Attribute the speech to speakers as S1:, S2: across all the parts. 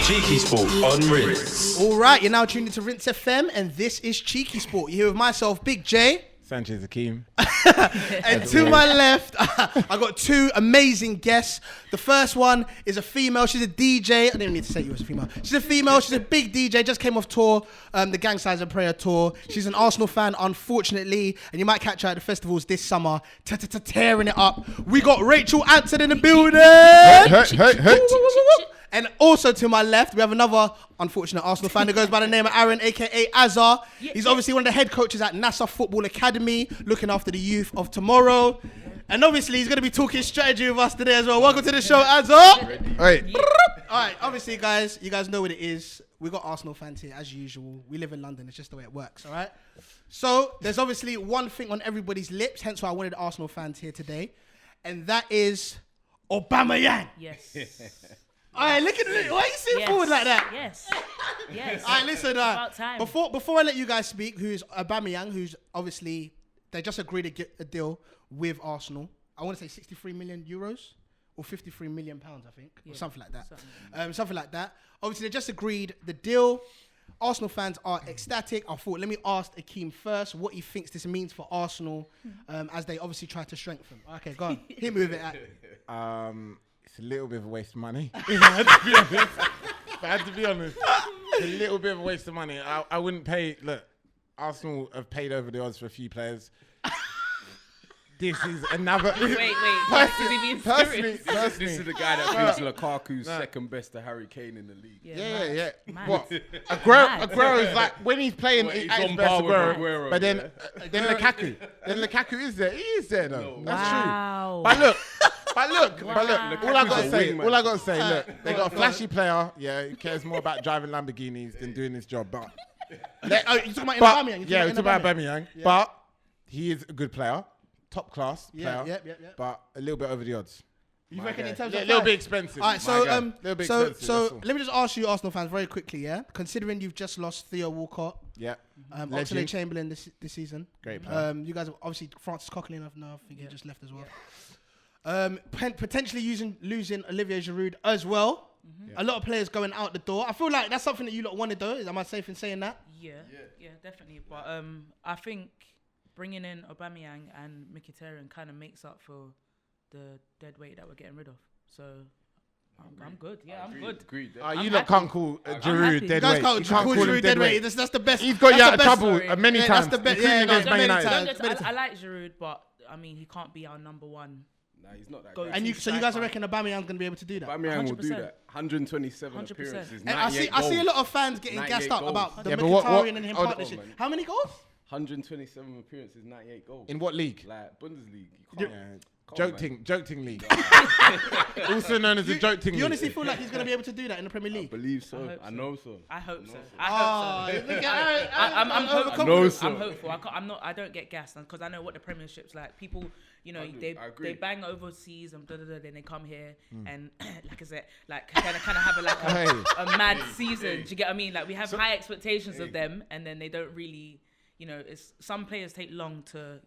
S1: Cheeky Sport on Rinse.
S2: All right, you're now tuned into Rinse FM, and this is Cheeky Sport. You're here with myself, Big J.
S3: Sanchez Akeem.
S2: And to my left, I got two amazing guests. The first one is a female. She's a DJ. I didn't even need to say you was a female. She's a female. She's a big DJ. Just came off tour, the Gang Signs and Prayer tour. She's an Arsenal fan, unfortunately, and you might catch her at the festivals this summer, tearing it up. We got Racheal Anson in the building. And also to my left, we have another unfortunate Arsenal fan that goes by the name of Aaron, a.k.a. Azza. He's obviously one of the head coaches at Nassau Football Academy, looking after the youth of tomorrow. And obviously, he's going to be talking strategy with us today as well. Welcome to the show, Azza. All right, obviously, guys, you guys know what it is. We got Arsenal fans here, as usual. We live in London. It's just the way it works, all right? So there's obviously one thing on everybody's lips, hence why I wanted Arsenal fans here today. And that is Aubameyang.
S4: Yes.
S2: All right, look at it. Why are you sitting forward like that?
S4: Yes.
S2: All right, listen.
S4: About time.
S2: Before I let you guys speak, who's Aubameyang, who's obviously, they just agreed to get a deal with Arsenal. I want to say 63 million euros or 53 million pounds, I think, or something like that. Something like that. Obviously, they just agreed the deal. Arsenal fans are ecstatic. I thought, let me ask Akeem first what he thinks this means for Arsenal as they obviously try to strengthen. Okay, go on. Hit me with it.
S3: It's a little bit of a waste of money. If I had to be honest, it's a little bit of a waste of money. I wouldn't pay. Look, Arsenal have paid over the odds for a few players. This is another.
S4: Wait.
S3: Personally,
S5: This is the guy that thinks Lukaku's second best to Harry Kane in the league.
S3: Yeah.
S4: Mad.
S3: What? Aguero is like when he's playing
S5: He's
S3: at his
S5: on
S3: best,
S5: par with
S3: Aguero. But then Lukaku. Then Lukaku is there. He is there though. That's true. But look. All I gotta say, look, they got a flashy player. Yeah, who cares more about driving Lamborghinis than doing his job. But
S2: You're talking about Aubameyang?
S3: Yeah, we're talking about Aubameyang. Yeah. But he is a good player, top class player.
S2: Yeah.
S3: But a little bit over the odds.
S2: You reckon in terms of
S3: a little bit expensive.
S2: All right, so let me just ask you, Arsenal fans, very quickly, yeah. Considering you've just lost Theo Walcott, Oxlade-Chamberlain this season,
S3: great player.
S2: You guys have obviously Francis Coquelin, I think he just left as well. Potentially losing Olivier Giroud as well. A lot of players going out the door. I feel like that's something that you lot wanted, though. Am I safe in saying that?
S4: Yeah, definitely. But I think bringing in Aubameyang and Mkhitaryan kind of makes up for the dead weight that we're getting rid of. So I'm good. Yeah, I'm good.
S5: Agreed.
S3: You lot can't call Giroud dead weight.
S2: You can't call Giroud dead weight. That's the best.
S3: He's got you out of trouble many times.
S2: That's the best.
S4: I like Giroud, but I mean, he can't be our number one.
S5: Nah, he's not that guy.
S2: And so you guys reckon Aubameyang's going to be able to do that?
S5: Aubameyang will do that. 127 appearances, 98
S2: I see a lot of fans getting gassed up about the Mkhitaryan and him partnership. How many goals?
S5: 127 appearances, 98 goals.
S3: In what league?
S5: Like Bundesliga.
S3: Joking league. Also known as the joking league.
S2: You honestly feel like he's going to be able to do that in the Premier League?
S5: I believe so. I know so.
S4: I hope so.
S2: I'm
S4: hopeful. I don't get gassed because I know what the Premiership's like. People, they bang overseas and then they come here and like I said, like kind of have a mad season. Do you get what I mean? Like we have high expectations of them, and then they don't really. It's some players take long to,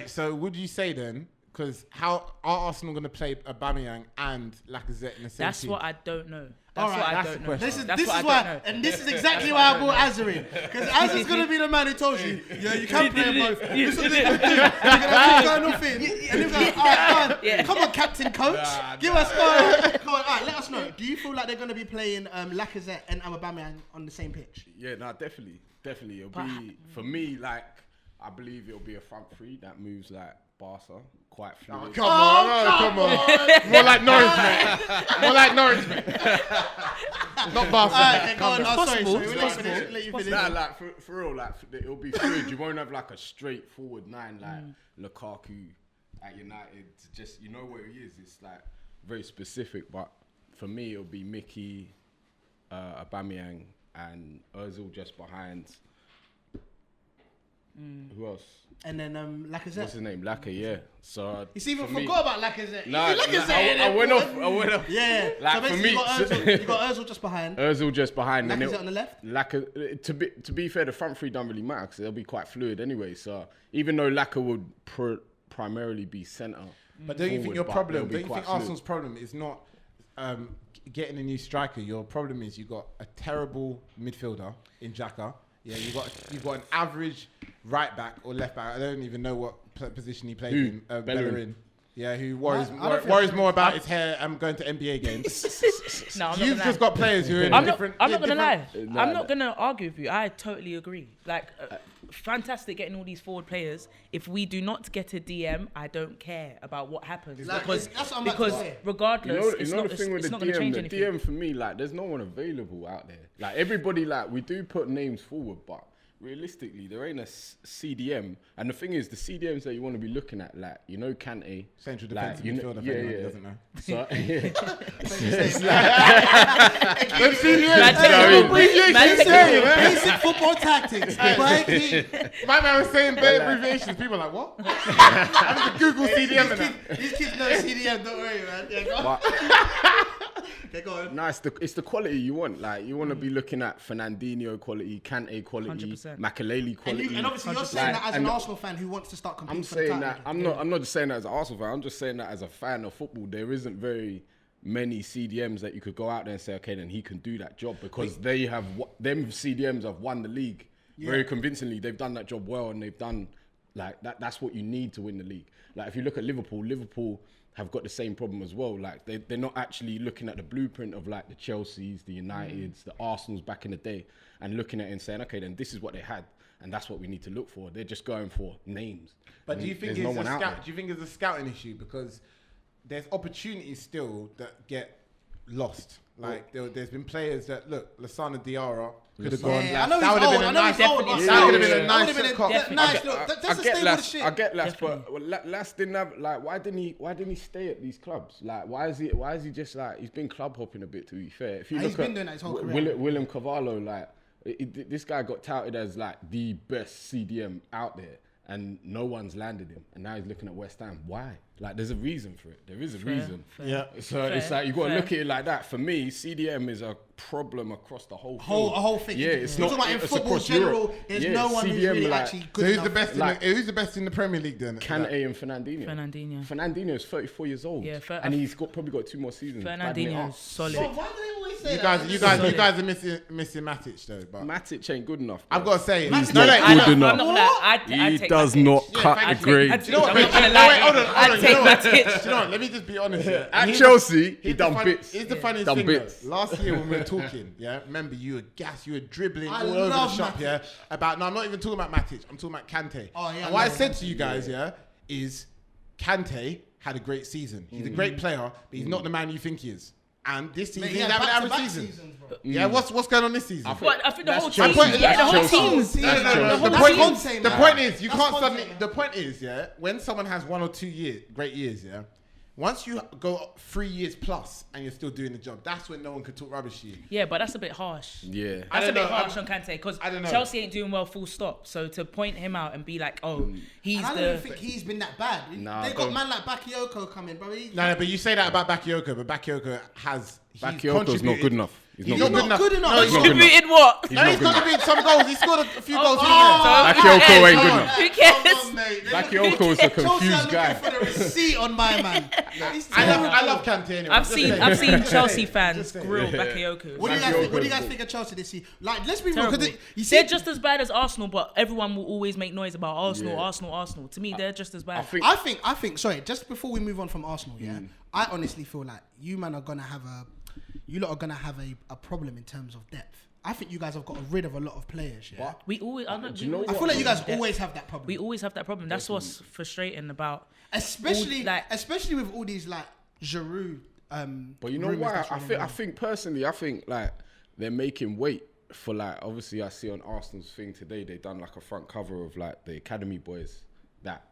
S3: So would you say then, because how are Arsenal going to play Aubameyang and Lacazette in the same
S4: That's
S3: team?
S4: what I don't know.
S3: That's the question.
S2: This is exactly why I brought Azza in. Because Azza's going to be the man who tells you, you can play them both. This is what they're going to do. You're going to keep going off in. And you're going, all right, come on, captain, coach. Give us come on, all right, let us know. Do you feel like they're going to be playing Lacazette and Aubameyang on the same pitch?
S5: Yeah, definitely. It'll be, for me, like, I believe it'll be a front three that moves like Barca, quite fluid.
S3: Come on. More like Norwich, mate. Not Barca.
S2: Go on. Sorry.
S5: Let you finish. Like, for real, like, it'll be fluid. You won't have like a straightforward nine like Lukaku at United. Just, you know where he is. It's like very specific. But for me, it'll be Mickey, Aubameyang, and Ozil just behind. Who else?
S2: And then Lacazette.
S5: What's his name? Lacazette, yeah. So
S2: you even forgot about Lacazette.
S5: I went off.
S2: Yeah.
S5: Like,
S2: so
S5: for me,
S2: you got Ozil just behind.
S5: Lacazette
S2: on the left.
S5: To be fair, the front three don't really matter because they'll be quite fluid anyway. So even though Lacazette would primarily be centre,
S3: but don't you think your problem? Don't you think Arsenal's problem is not getting a new striker, your problem is you got a terrible midfielder in Xhaka. Yeah, you got an average right back or left back. I don't even know what position he plays in. Bellerin. Yeah, who worries more about his hair and going to NBA games.
S4: No,
S3: You've just got players who are in different...
S4: I'm not going to lie. I'm not going to argue with you. I totally agree. Like, fantastic getting all these forward players. If we do not get a DM, I don't care about what happens.
S2: Like,
S4: because
S5: You
S4: regardless,
S5: know
S4: it's
S5: the
S4: not
S5: thing with
S4: going
S5: the
S4: to change
S5: DM,
S4: anything.
S5: the DM for me, like, there's no one available out there. Like, everybody, like, we do put names forward, but realistically, there ain't a CDM. And the thing is, the CDMs that you want to be looking at, like, you know, Kante.
S3: Central defensive midfielder, if anyone doesn't know.
S5: So,
S2: Basic football tactics. My
S3: man was saying bad abbreviations. People are like, what? I need to Google CDM and that.
S2: These kids know CDM, don't worry, man. Yeah, go on. Okay, go on.
S5: No, it's the quality you want. Like, you want to be looking at Fernandinho quality, Kante quality,
S4: 100%.
S5: Makelele quality.
S2: And obviously, you're saying that as an Arsenal fan who wants to start competing
S5: I'm
S2: for the
S5: saying
S2: title.
S5: that I'm not just saying that as an Arsenal fan. I'm just saying that as a fan of football. There isn't very many CDMs that you could go out there and say, okay, then he can do that job, because them CDMs have won the league very convincingly. They've done that job well, and they've done like that. That's what you need to win the league. Like, if you look at Liverpool have got the same problem as well. Like, they're not actually looking at the blueprint of like the Chelseas, the Uniteds, the Arsenals back in the day, and looking at it and saying, okay, then this is what they had, and that's what we need to look for. They're just going for names.
S3: But do you think it's a scouting issue? Because there's opportunities still that get lost. Like, there's been players that, look, Lassana Diarra could have gone.
S2: Yeah, I know
S3: that would have been a nice. That would have been a nice cop.
S5: I get Lass, but Lass didn't have, like, why didn't he stay at these clubs? Like, why is he just like, he's been club hopping a bit, to be fair. If you look
S2: he's been
S5: at
S2: doing that his whole career.
S5: William Carvalho, like, this guy got touted as like the best CDM out there, and no one's landed him, and now he's looking at West Ham. Why? Like, there's a reason for it. There is a reason.
S3: Yeah.
S5: So it's like, you got to look at it like that. For me, CDM is a problem across the whole thing.
S2: A whole thing.
S5: Yeah, it's not.
S2: Talking about in
S5: it's
S2: football
S5: across
S2: general,
S5: Europe.
S2: there's no one who's
S5: CDM,
S2: really
S5: like,
S2: actually
S3: So
S2: good
S3: who's
S2: enough.
S3: the best in the Premier League then?
S5: Kante and Fernandinho.
S4: Fernandinho
S5: is 34 years old.
S4: Yeah,
S5: and he's probably got 2 more seasons.
S4: Fernandinho is solid.
S2: But why do they always say
S3: You
S2: that?
S3: guys are missing Matic though. But
S5: Matic ain't good enough.
S3: I've got to say,
S5: He's
S3: no,
S5: not
S3: no,
S5: good enough.
S4: I'm not gonna lie, I'd
S5: He
S4: take
S5: does
S4: Matic.
S5: not cut
S4: I'd
S5: the
S4: take
S5: grade.
S4: Matic.
S3: Do you know what?
S4: I'm not gonna
S3: Wait,
S4: lie.
S3: hold on.
S4: I'd take Matic.
S3: Do you know what? Let me just be honest. Yeah.
S5: At Chelsea, he done bits.
S3: Here's the funniest
S5: Done
S3: thing.
S5: bits.
S3: Though. Last year when we were talking, yeah, remember you were gassed, you were dribbling
S2: I
S3: all over the
S2: love
S3: shop,
S2: Matic.
S3: yeah. About I'm not even talking about Matic. I'm talking about Kante.
S2: Oh, yeah,
S3: And what I
S2: I love
S3: said to you guys, yeah, is Kante had a great season. He's a great player, but he's not the man you think he is. And this season,
S2: Mate, he
S3: he's
S2: had
S3: having an average
S2: back-to-back
S3: season.
S2: seasons, bro.
S3: Yeah, what's going on this season?
S4: I think the whole
S5: That's
S4: team.
S5: Chelsea.
S4: Yeah, the whole
S5: That's
S4: team.
S3: No.
S2: That's
S3: The
S2: Conte, man.
S3: point is, you
S2: That's
S3: can't
S2: Conte,
S3: suddenly.
S2: man.
S3: The point is, yeah, when someone has 1 or 2 great years, yeah, once you go 3 years plus and you're still doing the job, that's when no one can talk rubbish to you.
S4: Yeah, but that's a bit harsh.
S5: Yeah.
S4: That's a
S3: don't
S4: bit
S3: know.
S4: harsh on Kante, because
S3: I don't know.
S4: Chelsea ain't doing well, full stop. So to point him out and be like, oh, he's
S2: And I don't
S4: the...
S2: even think he's been that bad.
S5: Nah,
S2: They've
S5: don't.
S2: got man like Bakayoko coming, bro.
S3: No, but you say that about Bakayoko, but Bakayoko has.
S5: Bakayoko's not good enough. He's
S3: He's
S5: not
S3: not
S5: good
S3: good
S5: enough.
S3: enough.
S2: Good enough.
S3: No,
S5: He's not good enough.
S4: Contributed what?
S5: He's
S3: No,
S5: not
S3: he's
S5: good enough.
S3: contributed some goals. He scored a few goals.
S5: Bakayoko ain't good enough.
S4: Who cares?
S2: Come on, mate.
S5: Bakayoko is a
S2: Chelsea are
S5: confused
S2: looking
S5: guy.
S2: for the receipt on my man. He's
S3: I
S2: terrible.
S3: love Kante anyway.
S4: I've seen Chelsea fans
S3: Just saying.
S4: grill Bakayoko.
S2: What do you guys think of Chelsea this season? Like, let's be real,
S4: Terrible.
S2: because you see,
S4: They're just as bad as Arsenal, but everyone will always make noise about Arsenal, Arsenal. To me, they're just as bad.
S5: I
S2: I think. Sorry, just before we move on from Arsenal, yeah, I honestly feel like you lot are gonna have a problem in terms of depth. I think you guys have got rid of a lot of players. Yeah,
S4: We always.
S5: Do you know
S2: I feel like you guys always have that problem.
S4: We always have that problem. That's what's frustrating about.
S2: especially
S4: like-
S2: especially with all these like Giroud.
S5: But you know
S2: rumours
S5: why?
S2: that's
S5: I
S2: running
S5: think
S2: around.
S5: personally, I think like they're making weight for, like, obviously I see on Arsenal's thing today, they done like a front cover of like the academy boys that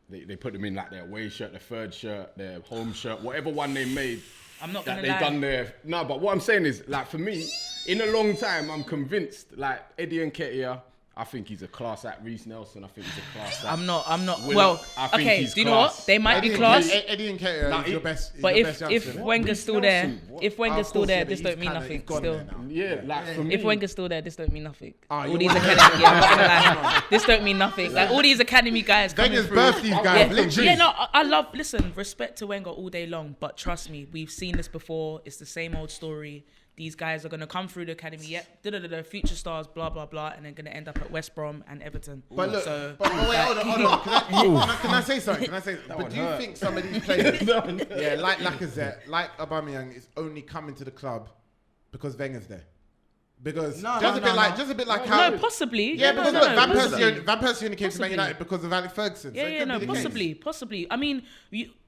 S5: they put them in like their away shirt, their third shirt, their home shirt, whatever one they made.
S4: I'm not
S5: that
S4: gonna
S5: they
S4: lie.
S5: done their but what I'm saying is, like, for me, in a long time, I'm convinced like Eddie Nketiah, I think he's a class act. Reece Nelson, I think he's a class act.
S4: I'm not.
S5: Willock,
S4: Well,
S5: I think
S4: okay.
S5: he's
S4: Do you know what?
S5: class.
S4: They might be class.
S3: Eddie Nketiah is your best.
S4: But
S3: your best
S4: if
S3: youngster.
S4: Wenger's still there, this don't mean nothing. Still,
S5: Yeah, like for me.
S4: if Wenger's still there, this don't mean nothing.
S3: Ah,
S4: All
S3: you're
S4: these
S3: right.
S4: academy, I'm not gonna lie. This don't mean nothing. Like all these academy guys coming
S3: Wenger's
S4: through.
S3: birthed these guys. Literally.
S4: Yeah, no, I love. Listen, respect to Wenger all day long, but trust me, we've seen this before. It's the same old story. These guys are gonna come through the academy, future stars, blah blah blah, and they're gonna end up at West Brom and Everton.
S3: But look,
S4: so,
S3: wait, hold on. Can I say something? But do you think some of these players, like Lacazette, like Aubameyang, is only coming to the club because Wenger's there? Because just a bit like how.
S4: No, possibly.
S3: Yeah, because look, Van
S4: possibly.
S3: Persie only came to Man
S4: Possibly.
S3: United because of Alex Ferguson. So it could be the case.
S4: Possibly. I mean,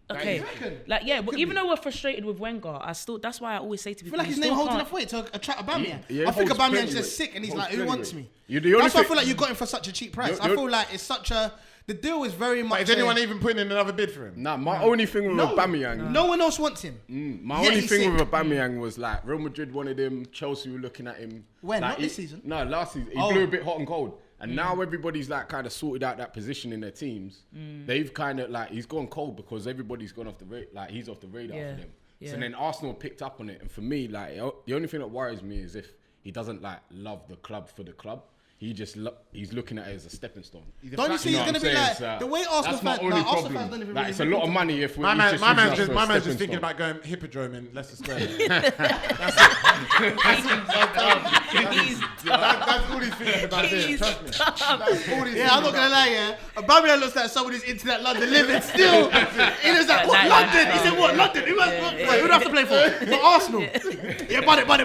S4: okay, like but even though we're frustrated with Wenger, that's why I always say to
S2: I
S4: people,
S2: feel like his
S4: you
S2: name
S4: still
S2: holds
S4: can't-
S2: enough weight to attract Aubameyang.
S5: Yeah,
S2: I think
S5: holds
S2: Aubameyang's
S5: plenty
S2: just
S5: weight.
S2: sick, and he's
S5: Holds
S2: like, who
S5: plenty
S2: wants
S5: weight.
S2: me?
S5: You're the only
S2: That's why I
S5: thing-
S2: feel like you got him for such a cheap price.
S5: You're-
S2: I feel like it's such a. The deal is very much.
S3: Is anyone even putting in another bid for him?
S5: Nah, my only thing with Aubameyang.
S2: No one else wants him.
S5: My
S2: Yeah,
S5: only
S2: he's
S5: thing with
S2: sick.
S5: Aubameyang was like Real Madrid wanted him, Chelsea were looking at him.
S2: When?
S5: Like,
S2: Not this season?
S5: No, last season. He
S2: Oh.
S5: blew a bit hot and cold. And now everybody's like kind of sorted out that position in their teams. They've kind of like, he's gone cold because everybody's gone off the radar. Like he's off the radar
S4: Yeah.
S5: for them.
S4: Yeah.
S5: So then Arsenal picked up on it. And for me, like the only thing that worries me is if he doesn't like love the club for the club. He just he's looking at it as a stepping stone.
S2: Don't you see he's going to be like the way Arsenal
S5: That's my
S2: fans?
S5: only
S2: Arsenal
S5: problem.
S2: fans don't even
S5: Like,
S2: really
S5: it's a lot of
S2: think
S5: money if we're
S3: My man's just
S5: stepping
S3: thinking
S5: stone.
S3: about going Hippodrome in Leicester Square. That's all he's thinking about there. Trust me. That's all he's
S2: Yeah, I'm not gonna lie. Yeah, Aubameyang looks like someone who's into that London living still. He was like, what London? He said, what London? Who do I have to play for? For Arsenal. Yeah, buddy, man.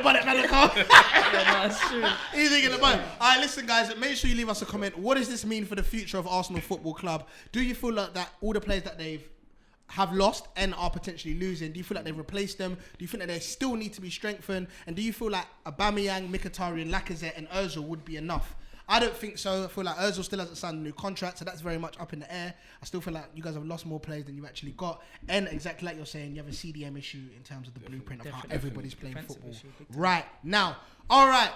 S2: He's thinking about it. All right, listen, guys. Make sure you leave us a comment. What does this mean for the future of Arsenal Football Club? Do you feel like that all the players that they've have lost and are potentially losing, do you feel like they've replaced them? Do you think that they still need to be strengthened? And do you feel like Aubameyang, Mkhitaryan, Lacazette and Ozil would be enough? I don't think so. I feel like Ozil still hasn't signed a new contract, so that's very much up in the air. I still feel like you guys have lost more players than you've actually got. And exactly like you're saying, you have a CDM issue in terms of the blueprint of how everybody's playing
S4: Defensive
S2: football
S4: issue, big time.
S2: right now. All right.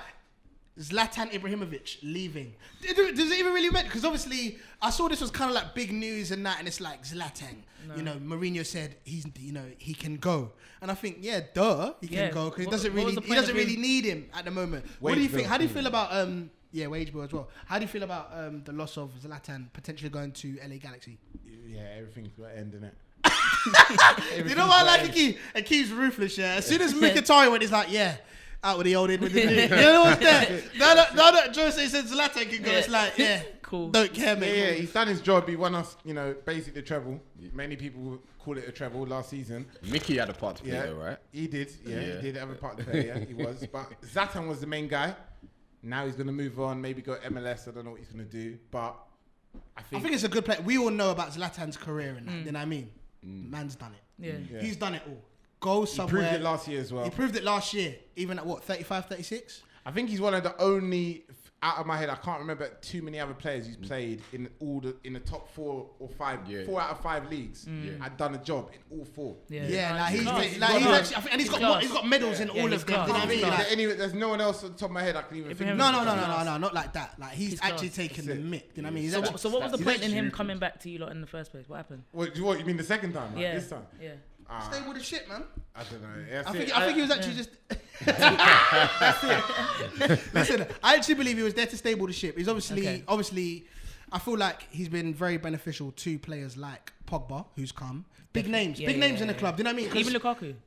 S2: Zlatan Ibrahimovic leaving. Does it even really matter? Because obviously, I saw this was kind of like big news and that, and it's like Zlatan. No. You know, Mourinho said he can go, and I think he can go because he doesn't really need him at the moment. What do you think? How do you feel about wage bill as well? How do you feel about the loss of Zlatan potentially going to LA Galaxy?
S3: Yeah, everything's got to end, innit?
S2: You know what I like Akeem? Akeem's ruthless, yeah. As soon as Mkhitaryan went, he's like, yeah, out with the old, in with the new. You know what's there? Now that Jose said Zlatan can go, it's like, yeah, cool. Don't care, mate.
S3: Yeah, he's done his job. He won us, basically the treble. Many people call it a treble last season.
S5: Mickey had a part to play though, right?
S3: He did. Yeah, he did have a part to play. Yeah, he was. But Zlatan was the main guy. Now he's going to move on, maybe go MLS. I don't know what he's going to do. But I think
S2: it's a good play. We all know about Zlatan's career and that. You know what I mean? Man's done it.
S4: Yeah.
S2: He's done it all. Go somewhere.
S3: He proved it last year as well.
S2: He proved it last year, even at what, 35, 36?
S3: I think he's one of the only, out of my head, I can't remember too many other players who's played in the top 4 or 5, 4 out of 5 leagues. Had done a job in all 4.
S2: He's actually, and he's got medals in all of them. You know what I mean?
S3: Anyway, there's no one else on the top of my head I can even think.
S2: No, not like that. Like he's actually taken the mick. You know what I mean?
S4: So what was the point in him coming back to you lot in the first place? What happened?
S3: What you mean the second time? Like, this time?
S4: Yeah.
S2: Stable the shit, man.
S3: I don't know.
S2: I think he was actually just. Listen, I actually believe he was there to stable the ship. He's obviously, I feel like he's been very beneficial to players like Pogba, who's come. Big names in the club. Do you know what I mean?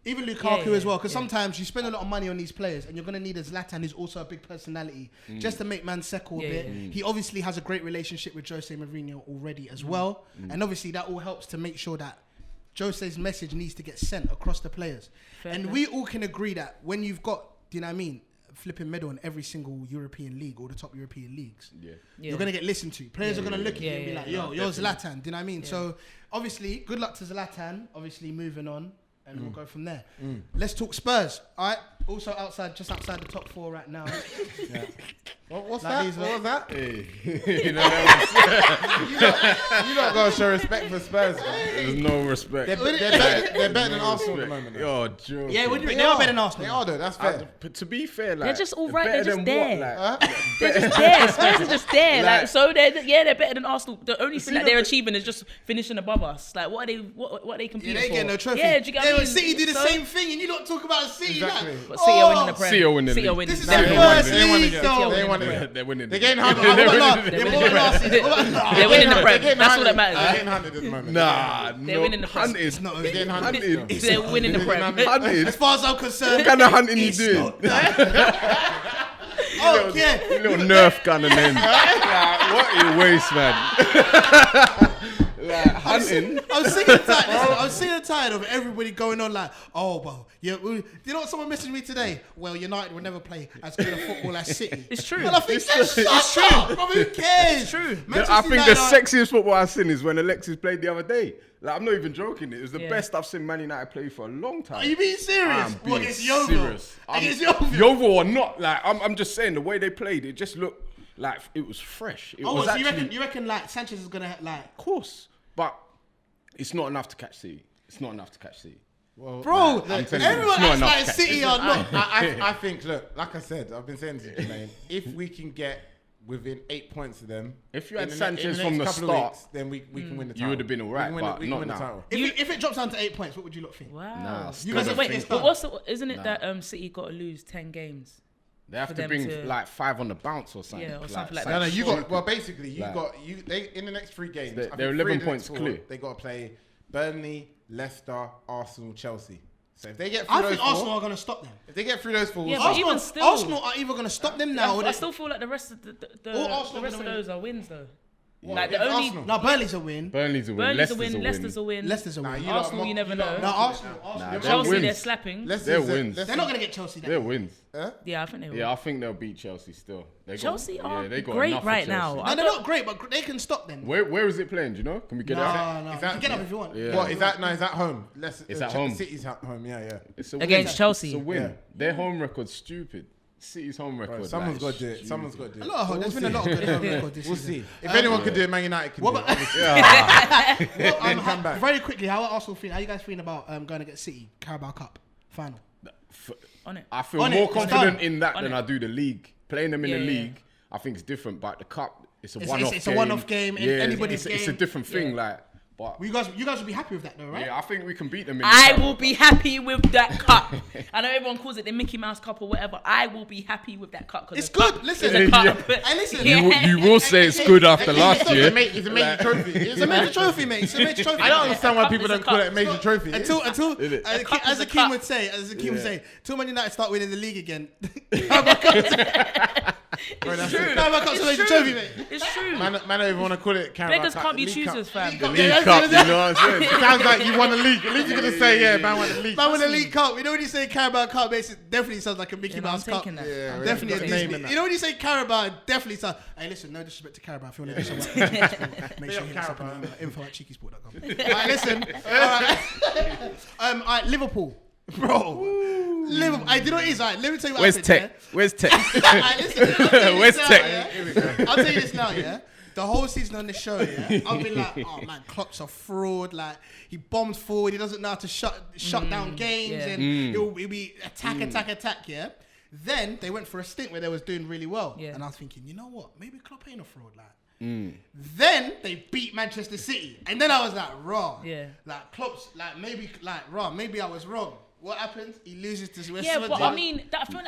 S2: Even Lukaku as well. Because sometimes you spend a lot of money on these players, and you're gonna need a Zlatan who's also a big personality, just to make man settle a bit. He obviously has a great relationship with Jose Mourinho already as well, and obviously that all helps to make sure that Jose's message needs to get sent across the players. We all can agree that when you've got, do you know what I mean, flipping medal in every single European league or the top European leagues, you're going to get listened to. Players are going to look at you and be like, yo, you're Zlatan. Do you know what I mean? Yeah. So, obviously, good luck to Zlatan. Obviously, moving on. And we'll go from there. Let's talk Spurs. All right. Also just outside the top 4 right now.
S3: What's
S2: Like
S3: that? What was that?
S5: Hey, you know that
S3: You don't gotta show respect for Spurs, man.
S5: There's no respect.
S3: They're better than Arsenal at the moment.
S5: You're joking.
S2: Yeah, what do you mean? They are better than Arsenal.
S3: They are though. That's fair.
S5: But to be fair, like
S4: They're just all right.
S5: better
S4: They're just
S5: than what,
S4: there.
S5: like,
S4: They're just there. Spurs are just there.
S5: Like-
S4: Like, so they're better than Arsenal. The only thing that they're achieving is just finishing above us. Like, what are they? What are they
S2: Yeah,
S4: competing
S2: they
S4: for?
S2: get no trophy.
S4: Yeah, do you get
S2: Yeah,
S4: what I
S2: but
S4: mean?
S2: City do the
S4: So-
S2: same thing, and you don't talk about City.
S3: Exactly.
S2: Like,
S4: But City are winning the Prem.
S5: City are winning the
S4: City are
S5: league.
S4: winning.
S2: This is
S4: They're
S2: their
S4: winning
S2: first
S4: the
S3: They won
S2: league,
S3: it.
S2: though.
S3: They won
S4: Prem.
S3: it.
S5: They're winning.
S3: They're getting
S2: What
S3: hunted.
S2: about
S4: They're
S2: what
S4: winning
S2: about last
S4: the
S2: season?
S4: They're winning the Prem.
S3: They're getting
S4: That's all that
S3: hunted. They're
S4: matters.
S3: getting hunted at the moment.
S5: Nah,
S4: They're winning the Prem.
S5: hunted.
S2: Not
S3: They're getting hunted.
S5: Hunted.
S4: They're winning the Prem.
S5: Hunted.
S2: As far as I'm concerned,
S5: What kind of hunting you
S2: it's
S5: doing?
S2: not that. Oh yeah.
S5: You little Nerf gun and then like, what a waste, man. Like hunting.
S2: I'm sick and tired. Listen, I'm sick and tired of everybody going on like, oh, well, yeah. You know what? Someone messaged me today. Well, United will never play as good a football as City.
S4: It's true.
S2: And I think that's shut up, bro. Who cares?
S4: It's true.
S2: Manchester
S5: I think the
S2: United are-
S5: sexiest football I've seen is when Alexis played the other day. Like, I'm not even joking. It was the
S4: Yeah.
S5: best I've seen Man United play for a long time.
S2: Are you being serious?
S5: I'm
S2: What,
S5: being
S2: against Yeovil?
S5: serious.
S2: Against Yeovil?
S5: Yeovil or not, like I'm just saying the way they played, it just looked like it was fresh. It
S2: Oh,
S5: was
S2: so
S5: actually,
S2: you reckon like Sanchez is gonna like,
S5: of course, but it's not enough to catch City. It's not enough to catch City.
S2: bro?
S5: I'm telling you,
S2: Everyone
S5: it's not
S2: acts
S5: enough
S2: like
S5: to catch.
S2: City are not.
S3: I think, look, like I said, I've been saying to Jermaine, if we can get within 8 points of them,
S5: If you had
S3: in
S5: Sanchez
S3: next
S5: from the
S3: couple of
S5: start,
S3: weeks, then we can win the title.
S5: you would have been alright,
S3: We can win
S5: but
S3: we can
S5: not
S3: win the
S5: now.
S3: title.
S2: If it drops down to 8 points, what would you lot think?
S4: Wow.
S5: Nah,
S2: You
S5: still
S2: guys
S5: don't
S2: are waiting.
S5: think
S2: It's
S5: so.
S4: But isn't it that City got to lose 10 games?
S5: They have
S4: for
S5: to
S4: them
S5: bring
S4: to-
S5: like 5 on the bounce or something.
S4: Yeah, or something like
S3: No,
S4: that.
S3: you got. Well, basically,
S5: Like-
S3: they in the next 3 games.
S5: They're
S3: I think
S5: 11
S3: 3 of the
S5: points
S3: next 4,
S5: clear.
S3: They got to play Burnley, Leicester, Arsenal, Chelsea. So if they get through
S2: I
S3: those
S2: think
S3: 4,
S2: Arsenal are gonna stop them.
S3: if they get through those 4,
S4: Yeah,
S3: we'll
S4: but
S3: see.
S4: even still-
S2: Arsenal are either gonna stop them now. Or
S4: I
S2: they,
S4: still feel like the rest of
S2: All
S4: the
S2: Arsenal
S4: rest of
S2: gonna win.
S4: those are wins though.
S3: What,
S4: Like the
S3: against
S4: only
S3: Arsenal?
S2: no, Burnley's a win.
S5: Burnley's a win.
S4: Burnley's a
S5: Leicester's
S4: win,
S5: a win.
S4: Leicester's a win.
S2: Leicester's a
S3: Nah,
S2: win.
S3: you lot
S4: Arsenal,
S3: mock-
S4: you never
S3: lot
S4: know.
S2: No,
S3: mock-
S2: Arsenal.
S5: Nah,
S2: Arsenal.
S5: they're
S4: Chelsea,
S5: wins.
S4: they're slapping.
S3: Leicester's
S5: They're
S3: a-
S5: wins.
S2: They're not gonna get Chelsea.
S5: They're wins.
S4: Yeah, I think they will.
S5: Yeah, I think they'll beat Chelsea still. They got-
S4: Chelsea are
S5: they got
S4: great
S5: enough for
S4: right
S5: Chelsea.
S4: now.
S2: No, they're not great, but they can stop them.
S5: Where is it playing? Do you know? Can we get it out?
S2: No,
S3: Is
S2: you
S3: that-
S2: can get up if you want.
S5: Yeah.
S3: What is that? No, is that home?
S5: It's at home.
S3: City's at home. Yeah.
S5: It's a
S4: Against
S5: win.
S4: Chelsea.
S5: It's a win.
S3: Yeah.
S5: Their home record's stupid. City's home record.
S3: Bro, someone's got
S5: like,
S3: to do it. Someone's got to do
S2: A
S3: it.
S2: lot of, there's been a lot of good home records this
S3: We'll
S2: season.
S3: see. If anyone can do it, Man United can
S2: What
S3: do it.
S2: about-
S3: obviously.
S2: Well,
S3: Then come back.
S2: Very quickly, how are Arsenal feeling? How you guys feeling about going against City Carabao Cup final?
S4: On it.
S5: I feel
S2: On it,
S5: more
S2: it's
S5: confident
S2: done.
S5: in that
S4: On
S5: than
S4: it.
S5: I do the league. Playing them in
S4: Yeah,
S5: the
S4: yeah.
S5: league, I think it's different. But the cup, it's a
S2: It's-
S5: one-off.
S2: it's a one-off game,
S5: Yeah,
S2: anybody's
S5: it's a
S2: game.
S5: different thing.
S4: Yeah.
S5: Like, but
S2: Well, you guys will be happy with that, though, right?
S5: yeah, I think we can beat them. In the
S4: I
S5: Carabao
S4: will
S5: Cup.
S4: be happy with that cup. I know everyone calls it the Mickey Mouse Cup or whatever. I will be happy with that cup. 'cause
S2: It's
S4: the cup
S2: good. Listen,
S4: is a cup.
S2: Hey, listen.
S5: You will say it's good after last year.
S3: It's a major trophy.
S2: It's a major trophy, mate. It's a major trophy.
S3: I don't understand why
S4: cup
S3: people
S4: is a
S3: don't call
S4: cup.
S3: it a major trophy.
S2: Until
S5: it?
S4: cup
S2: as
S4: is a
S2: Akeem
S4: cup.
S2: would say, till Man United start winning the league again.
S4: It's true.
S2: Carabao Cup's a major
S4: It's
S2: trophy,
S4: true.
S2: mate.
S4: It's true.
S3: Man don't even want to call it Carabao
S4: Beggars
S3: Cup.
S4: can't be
S3: League Cup.
S4: choosers, fam.
S2: Cup.
S5: League
S2: Yeah,
S5: Cup,
S2: that's
S5: you
S2: it.
S5: know what I'm saying?
S3: Sounds like you won the league. At least you're gonna say, yeah, man won the league.
S2: Man win the League Cup. You know when you say Carabao Cup, it definitely sounds like a Mickey
S4: Yeah, no, I'm
S2: Mouse Cup.
S4: taking that.
S3: Yeah,
S4: I'm
S2: Definitely a
S3: got a
S4: taking
S3: name
S2: Disney.
S3: in that.
S2: You know when you say Carabao, it definitely sounds. Hey, listen, no disrespect to Carabao. If you want to do some work, make sure you hit us up on info@cheekysport.com. Alright, listen. Alright, Liverpool, bro. Liverpool. Do you know what it is? Alright, let me tell you what
S5: Where's
S2: happened.
S5: Tech? Where's Tech?
S2: Alright, listen. I'll tell you
S5: Where's
S2: this
S5: Tech?
S2: now, yeah? I'll tell you this now, yeah. The whole season on the show, yeah, I've been like, oh man, Klopp's a fraud. Like he bombs forward, he doesn't know how to shut down games,
S4: yeah.
S2: and he'll be attack, yeah. Then they went for a stint where they was doing really well,
S4: Yeah.
S2: and I was thinking, you know what? Maybe Klopp ain't a fraud, like. Then they beat Manchester City, and then I was like, raw.
S4: Yeah.
S2: Like Klopp's, like maybe, like raw. Maybe I was wrong. What happens? He loses to West
S4: Yeah,
S2: Ham.
S4: but I mean, I think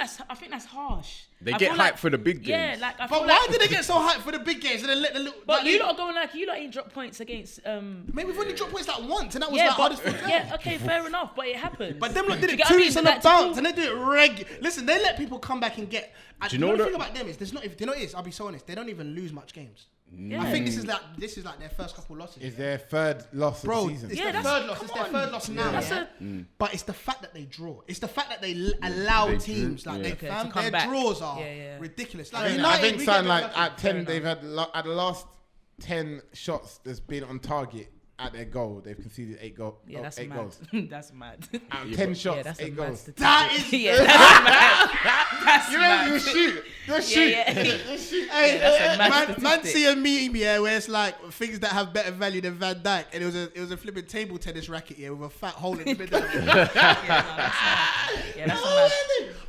S4: that's harsh.
S5: They
S4: I
S5: get
S4: feel like-
S5: hyped for the big
S4: Yeah,
S5: games.
S4: like I
S2: But
S4: feel
S2: why
S4: like,
S2: did they get so hyped for the big games and then let the little?
S4: But
S2: like,
S4: you lot are going like you lot ain't dropped points against
S2: Maybe we've only dropped points like once, and that was
S4: yeah,
S2: like
S4: but,
S2: hardest for
S4: yeah, okay, fair enough, but it happens.
S2: But them lot did
S4: Do you
S2: it
S4: get
S2: 2
S4: what I
S2: weeks
S4: mean?
S2: on the
S4: Like,
S2: bounce, and they do it regular. Listen, they let people come back and get.
S5: Do you know
S2: the
S5: that-
S2: thing about them is there's not. If you know what it is, I'll be so honest. They don't even lose much games.
S4: Yeah.
S2: I think this is like their first couple losses.
S3: Is their third loss of
S2: Bro,
S3: the season.
S2: it's
S4: Yeah,
S2: their
S4: that's-
S2: third loss. It's
S4: come
S2: their
S4: on.
S2: third loss now.
S4: That's
S2: Yeah? But it's the fact that they draw. It's the fact that they allow
S5: They
S2: teams
S5: drew,
S2: like
S5: yeah.
S2: they
S4: Okay,
S2: fam,
S4: to come
S2: their
S4: back.
S2: draws are
S4: Yeah, yeah.
S2: ridiculous.
S3: I
S2: Like
S3: think
S2: United, we
S3: something
S2: get
S3: like
S2: lucky.
S3: at 10,
S4: enough.
S3: they've had at the last 10 shots that's been on target. at their goal, they've conceded 8 goals.
S4: Yeah, that's
S3: 8
S4: mad.
S3: goals.
S4: That's mad.
S3: Out of 10 shots,
S4: Yeah, that's
S3: 8
S4: a mad
S3: goals.
S4: statistic.
S2: That is.
S4: Yeah, that's mad. That's
S3: You
S4: mad.
S3: know, you shoot. Just shoot.
S4: Yeah.
S3: Just shoot.
S2: Hey,
S4: that's a mad
S2: man
S4: statistic.
S2: see a meme, yeah, where it's like things that have better value than Van Dijk, and it was a flipping table tennis racket, yeah, with a fat hole in the middle.
S4: Yeah, no, that's mad. Yeah, that's a mad.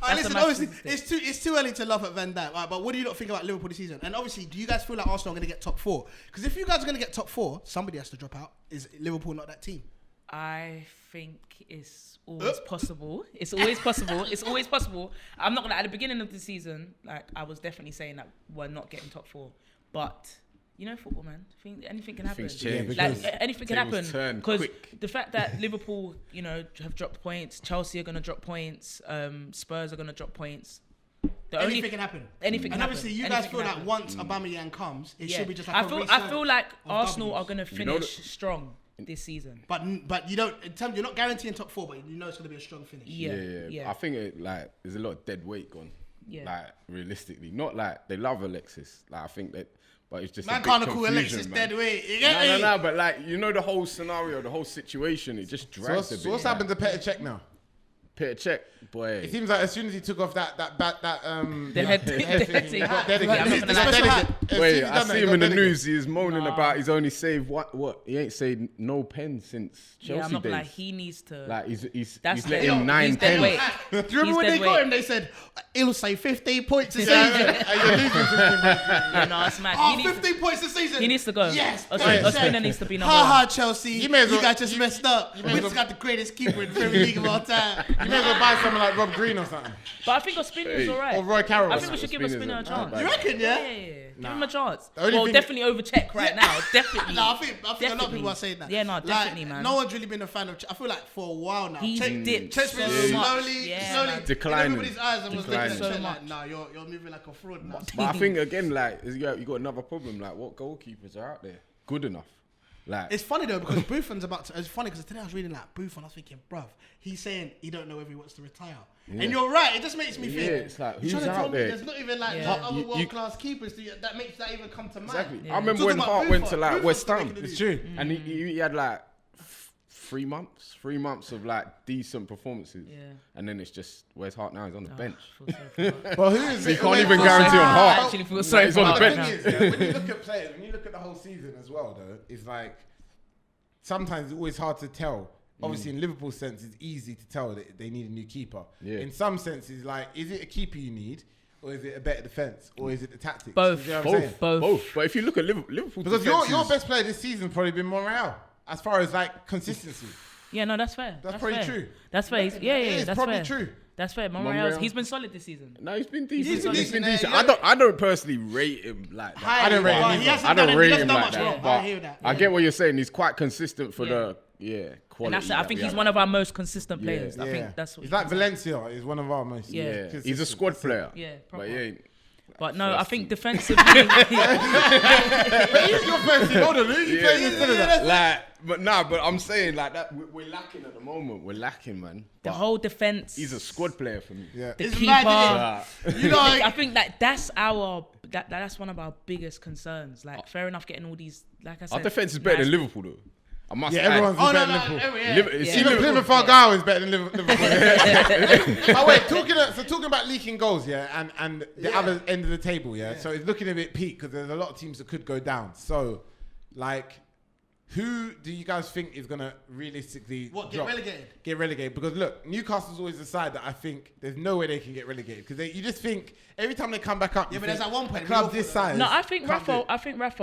S4: That's
S2: Listen,
S4: a mad
S2: obviously,
S4: statistic.
S2: it's too early to laugh at Van Dijk, right? But what do you not think about Liverpool this season? And obviously, do you guys feel like Arsenal are going to get top 4? Because if you guys are going to get top 4, somebody has to drop out. Is Liverpool not that team?
S4: I think it's always possible. It's always possible. It's always possible. I'm not gonna. At the beginning of the season, like I was definitely saying that we're not getting top 4, but you know, football, man. Anything can happen.
S5: Things change.
S4: Like anything can
S5: Tables turn
S4: happen because
S5: quick.
S4: the fact that Liverpool, you know, have dropped points. Chelsea are gonna drop points. Spurs are gonna drop points.
S2: Anything can happen.
S4: Anything can
S2: and obviously,
S4: happen.
S2: you guys
S4: Anything
S2: feel
S4: can
S2: like
S4: happen.
S2: once Aubameyang comes, it should be just like
S4: I
S2: a
S4: feel
S2: resurgence
S4: like
S2: of
S4: Arsenal
S2: Ws.
S4: are gonna finish strong this season.
S2: But you don't. In terms, you're not guaranteeing top 4, but you know it's going to be a strong finish.
S4: Yeah.
S5: I think there's a lot of dead weight gone.
S4: Yeah.
S5: Like realistically, not like they love Alexis. Like I think that, but it's just
S2: Man
S5: a bit
S2: can't call
S5: confusion,
S2: Alexis
S5: man.
S2: dead weight. You get me?
S5: No. But like you know the whole scenario, the whole situation, it just drags a bit.
S3: So what's happened to Petr Cech now?
S5: Petr Cech, boy.
S3: It seems like as soon as he took off
S4: the head
S3: thing,
S4: thing.
S3: he got
S4: Yeah,
S3: dedicated.
S4: I'm not gonna
S3: He got
S4: lie.
S3: dedicated. As soon as
S5: Wait,
S3: he
S5: I
S3: done that,
S5: see
S3: he
S5: him
S3: got
S5: in the
S3: dedicated.
S5: news. He's moaning
S4: Nah.
S5: about he's only saved what? He ain't saved no pens since Chelsea
S4: Yeah, I'm not
S5: days.
S4: gonna lie. He needs to.
S5: Like he's
S4: That's
S5: let
S4: dead-
S5: him 9
S4: he's dead
S5: pens.
S4: weight.
S2: Do you remember when
S4: He's
S2: they
S4: dead
S2: got
S4: weight.
S2: him? They said he'll say 15 points a
S3: Yeah,
S2: season.
S3: and you're losing 15 points.
S4: Yeah, no, it's mad.
S2: Oh,
S4: He needs-
S2: 15 points a season.
S4: He needs to go.
S2: Yes.
S4: Ospina needs to be number
S2: Ha ha,
S4: one.
S2: Chelsea.
S3: You may as well-
S2: guys just messed up.
S3: may
S2: We
S3: as
S2: just
S3: well-
S2: got the greatest keeper in Premier League of all time.
S3: You may as well buy someone like Rob Green or something.
S4: But I think Ospina's alright.
S3: Or Roy Carroll.
S4: I
S3: or
S4: think we should
S3: something.
S4: give Ospina a
S5: Ospina's
S4: chance.
S5: not
S2: You
S5: bad.
S2: reckon, yeah?
S4: Give him a chance.
S3: The only
S4: Well,
S3: thing-
S4: definitely over Czech right now. Definitely.
S2: No, I think a lot of
S4: Definitely.
S2: people are saying that.
S4: Yeah, no, definitely,
S2: like,
S4: man.
S2: No one's really been a fan of. I feel like for a while now,
S4: He's dipped
S2: Czech's
S4: so
S2: been
S4: much.
S2: slowly,
S4: Yeah,
S2: slowly
S4: man.
S5: Declining.
S2: in everybody's eyes and was looking at
S5: Declining.
S2: Czech
S4: So
S2: like,
S4: much.
S2: nah, you're moving like a fraud now.
S5: But I think again, like you got another problem. Like what goalkeepers are out there good enough? Like
S2: It's funny though because Buffon's about to. It's funny because today I was reading like Buffon. I was thinking, bruv, he's saying he don't know if he wants to retire.
S5: Yeah.
S2: And you're right. It just makes me
S5: Yeah,
S2: think.
S5: it's like,
S2: you're
S5: who's
S2: trying to tell
S5: out
S2: me
S5: there?
S2: There's not even like
S4: Yeah.
S2: other
S5: You-
S2: world class keepers that makes that even come to mind.
S5: exactly.
S4: Yeah.
S5: I remember
S2: Talking
S5: when
S2: about
S5: Hart went to
S2: Buffon.
S5: like
S2: Buffon's
S5: West
S2: still
S5: Ham.
S2: making the
S3: It's
S2: news.
S3: true.
S5: And he had like 3 months of like decent performances.
S4: Yeah.
S5: And then it's just where's Hart now? He's on the bench.
S4: I feel sorry for Hart.
S3: Well, who is
S5: So you
S3: it?
S5: can't
S3: Wait,
S5: even
S3: wait,
S5: guarantee on
S4: I
S5: Hart.
S4: actually feel sorry
S5: he's
S4: for
S5: on the
S4: Hart
S5: bench.
S4: right
S3: The
S4: now.
S3: thing is, when you look at players, when you look at the whole season as well, though, it's like sometimes it's always hard to tell. Obviously, in Liverpool's sense, it's easy to tell that they need a new keeper.
S5: Yeah.
S3: In some senses, like, is it a keeper you need, or is it a better defense, or is it the tactics?
S4: Both.
S3: You know what I'm saying?
S4: Both.
S5: But if you look at Liverpool,
S3: Because your best player this season probably been Monreal, as far as like consistency.
S4: Yeah, no, that's fair.
S3: That's probably
S4: fair.
S3: true.
S4: That's fair. Yeah,
S3: It's
S4: that's
S3: probably
S4: fair.
S3: true.
S4: That's fair.
S5: Monreal.
S4: He's been solid this season.
S5: No, he's been
S2: He's
S5: decent.
S2: been
S5: He's been
S2: decent.
S5: decent. I don't personally rate him like that.
S3: I don't rate him
S2: Well,
S3: either.
S2: he hasn't
S5: I don't
S2: done
S5: rate
S2: he hasn't
S5: him
S2: done
S5: like
S2: much wrong.
S5: that.
S2: I
S5: But
S2: hear that.
S5: I get what you're saying. He's quite consistent for
S4: Yeah.
S5: the quality.
S4: And that's it. I think
S5: that we
S4: he's
S5: have.
S4: one of our most consistent players.
S5: Yeah.
S4: I think that's what
S3: He's like Valencia is one of our most.
S4: Yeah.
S5: Yeah,
S3: consistent.
S5: he's a squad player.
S4: Yeah,
S5: but
S4: proper.
S5: he ain't.
S4: But no, I
S5: First
S4: think
S5: team.
S4: defensively.
S3: He's your first team. Hold on, who you playing instead of that?
S5: But I'm saying like that. We're lacking at the moment. We're lacking, man.
S4: The
S5: But
S4: whole defense.
S5: he's a squad player for me.
S3: Yeah.
S4: The
S2: It's
S4: keeper.
S2: mad, You know,
S4: I think that's that's one of our biggest concerns. Like, fair enough, getting all these. Like I said,
S5: Our defense is better
S4: nice-
S5: than Liverpool, though. I must
S3: Yeah,
S5: add.
S3: everyone's
S2: Oh,
S3: better
S2: no,
S3: than Liverpool.
S2: yeah.
S5: It's
S3: Even
S5: Liverpool.
S3: Plymouth Argyle is better than Liverpool. Oh wait, talking about leaking goals, yeah, and the other end of the table, yeah. So it's looking a bit peak because there's a lot of teams that could go down. So, like, who do you guys think is gonna realistically
S2: Get relegated?
S3: Get relegated? Because look, Newcastle's always the side that I think there's no way they can get relegated because you just think every time they come back up.
S2: Yeah, but there's at one point
S3: a club
S2: we
S3: this
S2: all-
S3: size.
S4: No, I think
S3: can't do
S4: Rafa.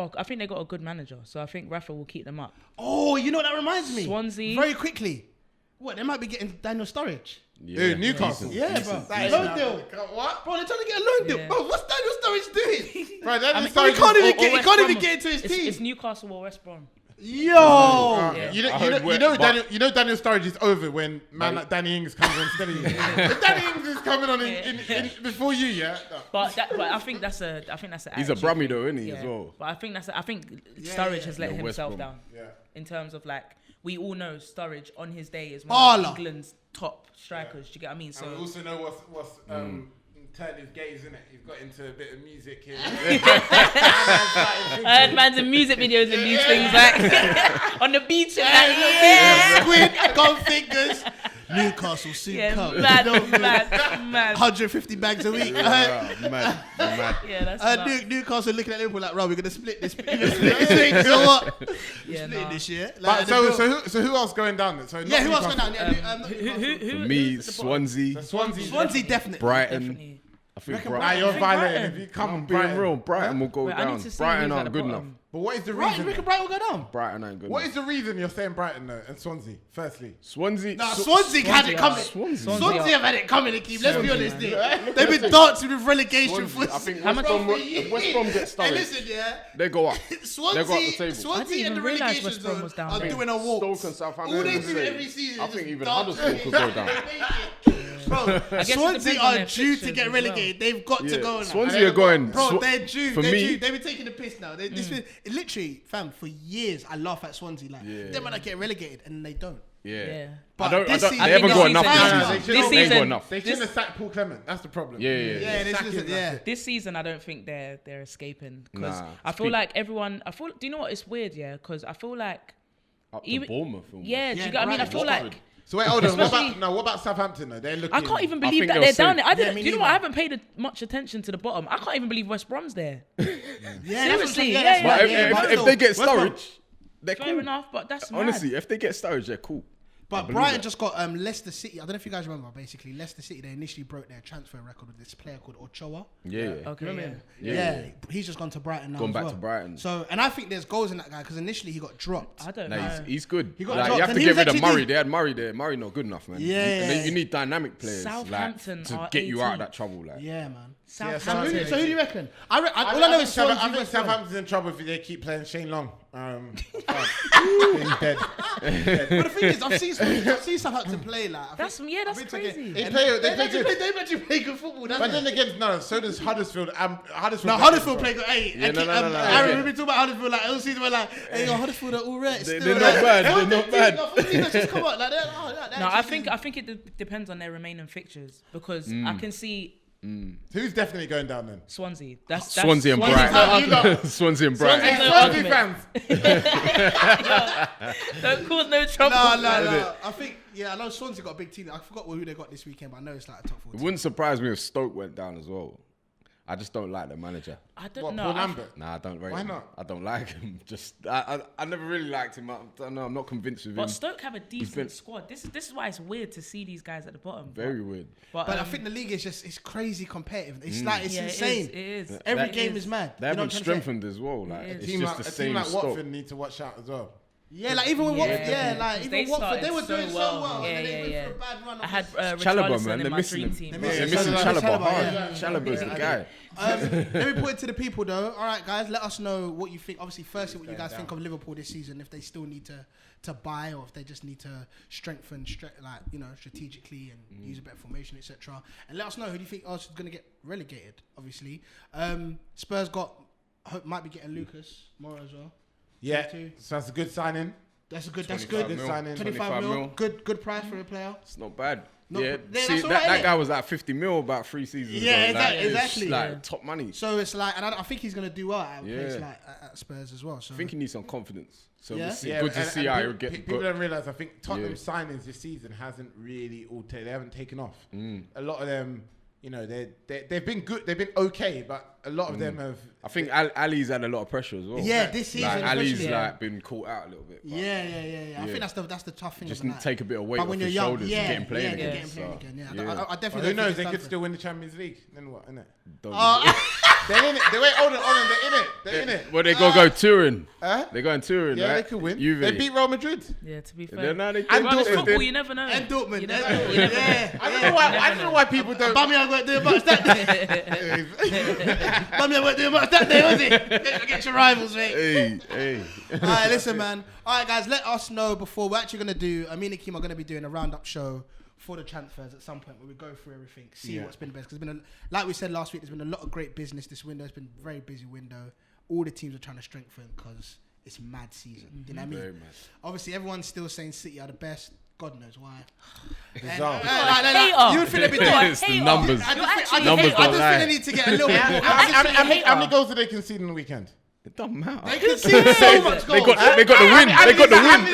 S3: it.
S4: I think they got a good manager, so I think Rafa will keep them up.
S2: Oh, you know what that reminds me?
S4: Swansea.
S2: Very quickly. What, they might be getting Daniel Sturridge.
S3: Dude, Newcastle.
S2: Yeah, bro.
S3: That is
S2: Loan
S3: now-
S2: deal.
S3: What?
S2: Bro, they're trying to get a loan deal.
S4: Yeah.
S2: Bro, what's Daniel Sturridge doing?
S3: Right, that
S4: I mean,
S3: is
S2: Bro, he
S3: Sturridge
S2: can't
S3: is-
S2: even get, he
S4: West
S2: can't even
S4: Brom.
S2: get into his team.
S4: It's Newcastle or West Brom.
S2: Yo.
S4: Yeah.
S3: You know,
S5: I heard
S3: Daniel Sturridge is over when man like Danny Ings comes on instead of you. If Danny Ings is coming on in before you, yeah. No.
S4: But I think that's a.
S5: He's a
S4: attitude
S5: Brummie
S4: thing.
S5: though, isn't he,
S4: Yeah.
S5: as well?
S4: But I think Sturridge has let
S5: Yeah, West
S4: himself
S5: Brom.
S4: down.
S3: Yeah.
S4: In terms of like, we all know Sturridge on his day is one
S2: Baller.
S4: of England's top strikers. Do you get what I mean? So
S3: And we also know what's turned his gaze, innit? He's got into a bit of music here.
S4: I heard man's in music videos and these things like on the beach and
S2: Squid, gold fingers. Newcastle soon come.
S4: Mad.
S2: 150 bags a week.
S5: Mad.
S4: Yeah, that's
S2: Newcastle looking at Liverpool like, right, we're gonna split this week. So what?
S4: Yeah,
S2: Split
S4: nah.
S2: this year.
S3: But so who else going down then? So
S2: Yeah, who else went down?
S5: For me, Swansea,
S2: Swansea definitely.
S5: Brighton.
S4: Definitely.
S5: I think
S3: Now
S5: Brighton.
S3: you're
S4: think
S3: violating.
S4: Brighton.
S3: If you come
S5: I'm
S3: on
S5: being
S3: Brighton.
S5: real. Brighton will go
S4: Wait, I need
S5: down.
S4: to see
S5: Brighton
S4: who's at
S5: aren't
S4: the
S5: good
S4: bottom.
S5: enough.
S3: But what is the
S2: Right, you
S3: reason?
S2: reckon Brighton will go down?
S5: Brighton ain't good
S3: What
S5: enough.
S3: is the reason you're saying Brighton though and Swansea? Firstly,
S5: Swansea?
S2: Nah, Swansea had it coming.
S5: Swansea.
S2: Swansea have had it coming, Akeem. Let's be honest here. They've been dancing with relegation
S5: Swansea.
S2: for
S5: I think
S4: How much-
S5: if West Brom get
S2: Hey,
S5: started,
S2: listen, yeah.
S5: they go up.
S2: Swansea,
S5: They go up the table.
S4: I
S2: Swansea
S4: didn't
S2: and the
S4: even realise
S2: relegation
S4: West Brom
S2: zone
S4: was down
S2: are
S4: there.
S2: doing a walk.
S5: Stoke and Southampton.
S2: All they
S5: are
S2: do
S5: the same.
S2: every season
S5: I
S2: is
S5: think
S2: just
S5: even
S2: dance.
S5: Huddersfield could go down.
S2: Bro,
S4: guess it
S2: Swansea
S4: depends on
S2: are
S4: their
S2: due to
S4: fixtures
S2: get
S4: as
S2: relegated. They've got to go now.
S5: Swansea are going.
S2: Bro, they're due.
S5: For
S2: They're
S5: me,
S2: due. They've been taking the piss now. Literally, fam, for years I laugh at Swansea. Like, them when I get relegated and they don't.
S5: Yeah.
S2: But
S5: I don't,
S2: this
S5: they
S2: season-
S5: haven't
S4: I
S5: got
S4: think
S5: enough
S4: this
S5: this
S4: season-
S5: season.
S3: this
S5: They ain't
S4: season-
S5: got enough.
S3: they shouldn't have sacked Paul Clement. That's the problem.
S5: Yeah.
S2: Yeah,
S3: Sack him,
S2: yeah.
S4: This season, I don't think they're escaping because
S5: Nah,
S4: I feel like everyone. Do you know what? It's weird, yeah. Because I feel like
S5: Up to
S4: even
S5: Bournemouth. almost.
S4: yeah. Do you get? I mean, I feel like
S3: So wait, hold on.
S4: Especially-
S3: What about Southampton though? They're looking.
S4: I can't even
S5: I
S4: believe
S5: think
S4: that
S5: they'll
S4: they're down
S5: save.
S4: there.
S2: Yeah, me
S4: Do you know what?
S2: neither.
S4: I haven't paid much attention to the bottom. I can't even believe West Brom's there.
S2: Yeah,
S4: Seriously,
S2: that's
S4: yeah,
S5: But
S4: yeah,
S5: if they get
S2: West Brom-
S5: Sturridge, they're
S4: Fair
S5: cool.
S4: enough, but that's
S5: Honestly,
S4: mad.
S5: if they get Sturridge, they're cool.
S2: But
S5: believe
S2: Brighton
S5: that.
S2: just got Leicester City. I don't know if you guys remember. Basically, Leicester City, they initially broke their transfer record with this player called Ochoa.
S5: Yeah.
S4: Okay,
S2: Remember
S4: yeah.
S2: him?
S5: Yeah.
S2: He's just gone to Brighton now.
S5: Gone
S2: as
S5: back
S2: well.
S5: to Brighton.
S2: So, and I think there's goals in that guy because initially he got dropped.
S4: I don't
S5: No,
S4: know.
S5: he's good.
S2: He got
S5: Like,
S2: dropped
S5: you have
S2: and
S5: to
S2: he
S5: get
S2: was
S5: rid of
S2: actually
S5: Murray.
S2: doing-
S5: They had Murray there. Murray not good enough, man.
S2: Yeah,
S5: And then
S2: yeah.
S5: you need dynamic players
S4: Southampton
S5: like, to
S4: are
S5: get you out of
S4: 18.
S5: that trouble. Like.
S2: Yeah, man.
S4: Southampton.
S2: So who do you reckon? All I know is Swansea.
S3: I think
S2: West Brom.
S3: Southampton's in trouble if they keep playing Shane Long. He's dead.
S2: But the thing is, I've seen Southampton play. Like,
S4: That's crazy.
S3: They play good.
S2: They actually play good football.
S3: But then again, no. So does Huddersfield. Huddersfield.
S2: No, Huddersfield play good. Hey,
S5: Yeah, no.
S2: Aaron, we've been talking about Huddersfield like all season. We're like, hey, yo, Huddersfield are all right.
S5: They're
S2: still,
S5: not
S2: like,
S5: bad,
S2: how
S5: they're
S2: the
S5: not
S2: team-
S5: bad.
S2: no, 14 that's just come out like that.
S4: No, I think it depends on their remaining fixtures because I can see
S3: Who's definitely going down then?
S4: Swansea. That's
S5: Swansea and
S4: Swansea's no
S5: Brighton.
S4: argument.
S5: Swansea and Brighton.
S4: Swansea's no
S3: Swansea
S4: argument.
S3: fans.
S4: Don't cause no trouble.
S2: No. I think, I know Swansea got a big team. I forgot who they got this weekend, but I know it's like a top 4
S5: It
S2: team.
S5: wouldn't surprise me if Stoke went down as well. I just don't like the manager.
S4: I don't
S3: What,
S4: know.
S3: Paul Lambert?
S5: Nah, I don't rate
S3: Why
S5: him.
S3: not?
S5: I don't like him. Just I never really liked him. I don't know. I'm not convinced with
S4: But
S5: him.
S4: Stoke have a decent
S5: been-
S4: squad. This is why it's weird to see these guys at the bottom.
S5: Very weird.
S2: But I think the league is it's crazy competitive. It's like, it's
S4: yeah,
S2: insane.
S4: It is.
S2: Every
S4: It
S2: game is mad.
S5: They
S2: You know
S5: haven't
S2: what I'm saying?
S5: strengthened as well. Like
S4: is.
S5: it's
S3: Team
S5: just
S3: like,
S5: the
S3: a
S5: same
S3: team like
S5: stock.
S3: Watford need to watch out as well.
S2: Yeah, like even with Watford,
S4: They
S2: even Watford, they were
S4: started
S2: doing
S4: so
S2: so
S4: well.
S2: well.
S4: Yeah,
S2: And then they went
S4: yeah.
S2: for a bad run.
S4: I had
S5: Chalobah,
S4: Richarlison
S5: man,
S4: in
S5: they're
S4: my
S5: missing
S4: dream
S5: him.
S4: team.
S5: They're
S2: missing
S5: missing
S2: Chalobah,
S5: Chalobah
S2: yeah.
S5: hard. Chalobah's the guy.
S2: Let me put it to the people though. All right, guys, let us know what you think. Obviously, firstly, what you guys think of Liverpool this season. If they still need to buy, or if they just need to strengthen, strategically and use a better formation, etc. And let us know who do you think else is going to get relegated. Obviously, Spurs might be getting Lucas Moura as well.
S3: Yeah,
S2: 22.
S3: so that's a good signing.
S2: That's good.
S5: 25
S3: Good
S5: mil.
S3: signing.
S2: 25 mil.
S5: mil.
S2: Good price for a player.
S5: It's not bad.
S2: No,
S5: Yeah,
S2: yeah,
S5: see,
S2: that's all right,
S5: that
S2: innit?
S5: guy was like 50 mil about 3 seasons
S2: Yeah,
S5: ago. Like,
S2: exactly.
S5: It's like
S4: Yeah.
S5: top money.
S2: So it's like, and I think he's going to do well at a place
S5: Yeah.
S2: like at Spurs as well. So
S5: I think he needs some confidence. So
S2: Yeah?
S5: we'll see.
S3: Yeah,
S5: Good to
S3: and-
S5: see
S3: and
S5: how
S3: pe-
S5: he'll get.
S3: People don't realise. I think Tottenham
S5: Yeah.
S3: signings this season hasn't really they haven't taken off. A lot of them, they've been good. They've been okay, but a lot of them have.
S5: I think Ali's had a lot of pressure as well.
S2: Yeah, this season
S5: Like, Ali's
S2: especially.
S4: Yeah.
S5: been caught out a little bit. But
S2: Yeah. I think that's the tough thing.
S5: just
S2: about that.
S5: take a bit of weight
S2: But
S5: off
S2: when
S5: his
S2: you're young,
S5: shoulders to get him playing again.
S2: getting playing again. Yeah,
S5: yeah.
S2: I
S3: Well,
S2: definitely.
S3: who
S2: don't
S3: knows?
S2: think
S3: They
S2: it's
S3: could
S2: done
S3: still win the Champions League. Then what? Innit?
S5: Don't
S3: They're in it. They wait. Hold on. They're in it. They're in it.
S5: Well, they go touring.
S3: Huh?
S5: They're going touring,
S3: Yeah,
S5: right?
S3: they could win.
S5: Juve.
S3: They beat Real Madrid.
S4: Yeah, to be
S5: They're
S4: fair.
S5: not- they
S3: And
S5: could-
S4: Well, it's
S3: Dortmund.
S4: football, you never know.
S2: And Dortmund.
S4: You never know. You never know.
S2: Yeah.
S3: I don't know why people don't.
S2: Aubameyang won't do much that day. Aubameyang won't do much that day, was he? Get your rivals, mate.
S5: Hey.
S2: All right, listen, man. All right, guys, let us know before we're actually going to do. Me and Akeem are going to be doing a roundup show for the transfers at some point where we go through everything, see what's been best. Because like we said last week, there's been a lot of great business this window. It's been a very busy window. All the teams are trying to strengthen because it's mad season. You know what I mean?
S5: Very mad.
S2: Obviously, everyone's still saying City are the best. God knows why.
S3: Bizarre.
S2: You would think they'd be doing
S5: It's the numbers. Numbers
S2: I
S5: don't
S2: just
S5: lie.
S2: think they need to get a little bit more.
S3: How many goals did they concede in the weekend?
S5: It doesn't matter.
S2: They conceded so much
S5: They
S2: goals.
S5: got the win. They got the win. They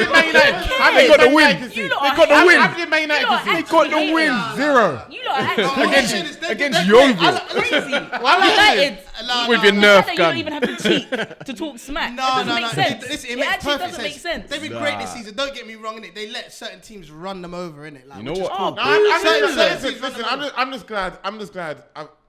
S5: got the win.
S4: You
S5: They
S4: lot
S5: got the
S4: are
S5: win.
S3: How did Man United concede?
S5: They got the win. 0
S4: You lot are actually
S5: against Yeovil.
S4: crazy.
S2: United.
S5: With your
S4: The
S5: Nerf
S4: fact that you don't
S5: gun.
S4: even have the cheek to talk smack.
S2: No.
S4: Make sense.
S2: It
S4: It
S2: makes
S4: actually
S2: perfect
S4: doesn't make sense.
S2: They've been great this season. Don't get me wrong, innit? They let certain teams run them over, innit? Like,
S5: You know
S2: which is
S5: what?
S2: cool.
S3: No, I'm just glad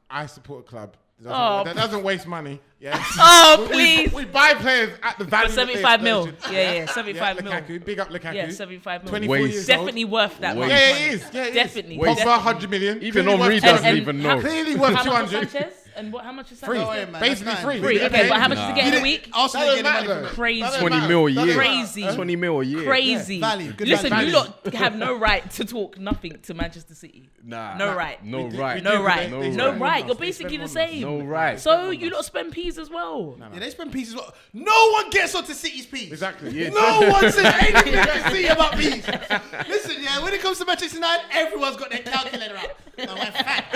S3: I support a club that doesn't waste money. Yeah.
S4: Oh, please.
S3: We buy players at the value.
S4: 75 mil. Yeah, 75 mil.
S3: Lukaku, big up Lukaku.
S4: Yeah, 75 mil.
S3: 24
S5: Waste.
S3: years
S4: Definitely worth that much
S3: old. Yeah,
S4: money.
S3: it is. Yeah, it is.
S4: Definitely.
S3: Pogba,
S4: Definitely.
S3: 100 million.
S5: Even
S3: Clearly
S5: Henri
S3: worth
S5: doesn't
S3: 200.
S5: even know.
S3: Clearly worth
S4: How much
S3: 200.
S4: is Sanchez? And how much is
S3: Free.
S4: Sanchez?
S2: Yeah, man,
S3: Basically
S2: that's
S3: free.
S2: nice.
S4: Free. Okay, but how much
S5: Nah.
S4: does he get in a week?
S2: Arsenal
S3: That
S2: get the
S3: doesn't
S2: money from
S3: matter.
S2: it.
S4: Crazy.
S3: That
S5: 20
S3: doesn't
S5: mil a
S3: matter.
S5: year.
S4: Crazy.
S5: 20 mil a year.
S4: Crazy.
S2: Value. Good
S4: Listen,
S2: value.
S4: you lot have no right to talk nothing to Manchester City.
S5: Nah.
S4: No right.
S5: No
S3: We
S5: right.
S3: did,
S4: No
S3: but
S4: right.
S3: they
S4: No
S3: spend
S4: right.
S3: on
S4: You're
S3: us. They
S4: basically the
S3: spend on us.
S4: same.
S5: No right.
S4: So you lot spend peas as well.
S2: Yeah, they spend pieces. No one gets onto City's piece.
S3: Exactly.
S5: Yeah.
S2: No one says anything to City about peas. Listen, yeah, when it comes to Manchester United, everyone's got their calculator out. Oh, in fact,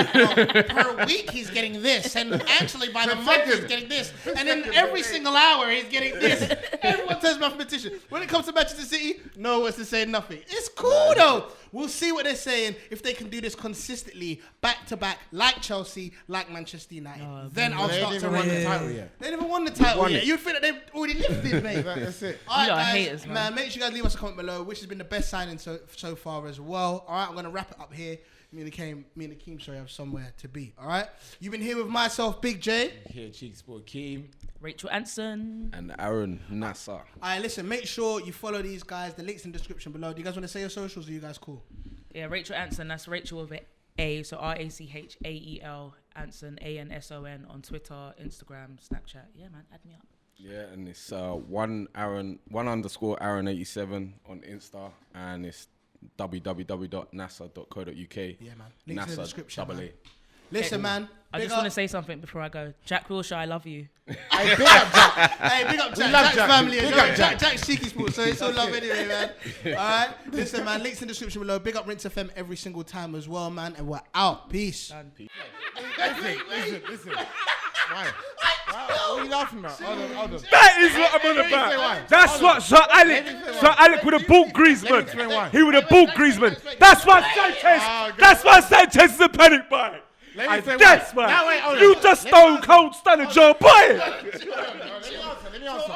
S2: per week he's getting this, and actually by the month he's getting this, and then every single hour he's getting this. Everyone turns mathematician. When it comes to Manchester City, no one's to say nothing. It's cool though. We'll see what they're saying if they can do this consistently, back to back, like Chelsea, like Manchester United. Then I'll
S3: They
S2: start
S3: didn't
S2: to
S3: even
S2: run
S3: win
S2: the
S3: the
S2: title.
S3: title yet.
S2: They didn't even won the title
S5: won
S2: yet.
S5: it.
S2: You'd think that they've already lifted, mate.
S3: That's it.
S2: All right,
S4: You lot are
S2: guys,
S4: haters, man.
S2: Make sure you guys leave us a comment below, which has been the best signing so far as well. All right, I'm gonna wrap it up here. Me and Akeem, sorry, have somewhere to be. All right, you've been here with myself, Big J.
S3: Here, CheekySport Akeem.
S4: Racheal Anson.
S5: And Aaron Nasser.
S2: All right, listen, make sure you follow these guys. The link's in the description below. Do you guys want to say your socials? Or are you guys cool?
S4: Yeah, Racheal Anson. That's Racheal with an A. So Rachael Anson, ANSON on Twitter, Instagram, Snapchat. Yeah, man, add me up.
S5: Yeah, and it's _Aaron87 on Insta, and it's www.nasa.co.uk.
S2: Yeah, man. Links in the description.
S5: double
S2: Man.
S5: A.
S2: Listen, man.
S4: I just want to say something before I go. Jack Wilshere, I love you.
S3: Hey, big up Jack.
S2: Hey, big up Jack.
S3: love
S2: Jack's
S3: Jack.
S2: family.
S3: Big
S2: Jack,
S3: up Jack.
S2: Jack's Cheeky Sport, so it's all love anyway, man. All right? Listen, man, links in the description below. Big up Rinse FM every single time as well, man. And we're out. Peace.
S3: Listen. Why? What are you laughing about? Hold on.
S6: That is what I'm on about. That's what Sir Alec would have bought Griezmann. He would have bought Griezmann. That's why Sanchez is a panic buy. And that's why you just stone cold standing Joe Boy.
S3: Let me answer.